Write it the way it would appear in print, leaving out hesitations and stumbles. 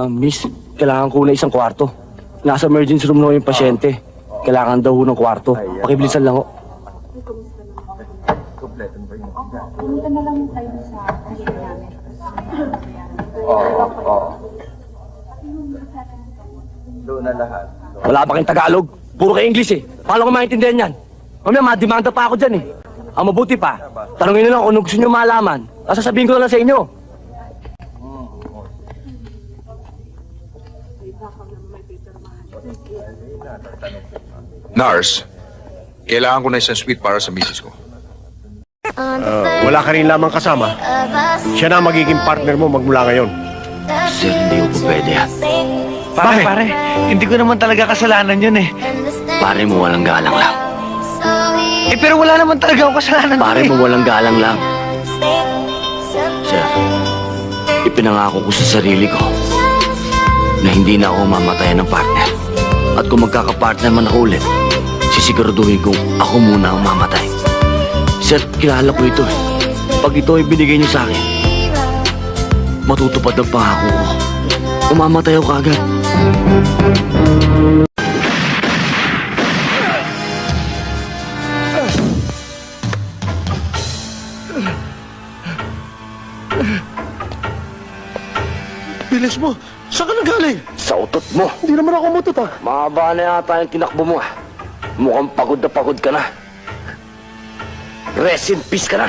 Miss, kailangan ko na isang kwarto. Nasa emergency room na yung pasyente. Kailangan daw ng kwarto. Pakibilisan lang ho. Pumunta na lang tayo sa clinic namin. Doon na lahat. Wala ba kayong Tagalog? Puro kayo English eh. Paano ko maintindihan yan? Mamaya, madimanda pa ako dyan eh. Ang mabuti pa, tanongin nyo lang kung gusto nyo malaman. Sasabihin ko na lang sa inyo. Nurse, kailangan ko na isang suite para sa misis ko. Wala ka rin lamang kasama. Siya na magiging partner mo magmula ngayon. Sir, hindi ko pwede yan. Pare, hindi ko naman talaga kasalanan yun eh. Pare mo walang galang lang. Pero wala naman talaga ako kasalanan Pare dun mo walang galang lang. Sir, ipinangako ko sa sarili ko na hindi na ako mamatayan ng partner. At kung magkakapartner man ako ulit, sisiguraduhin kong ako muna ang mamatay. Sir, kilala ko ito eh. Pag ito ay binigay niyo sa akin, matutupad ang pangako ko. Umamatay ako kaagad. Bilis mo! Saan ka nagaling? Sa utot mo. Hindi naman ako mutot ah. Mahaba na yata yung tinakbo mo ah. Mukhang pagod na pagod ka na. Rest in peace ka na.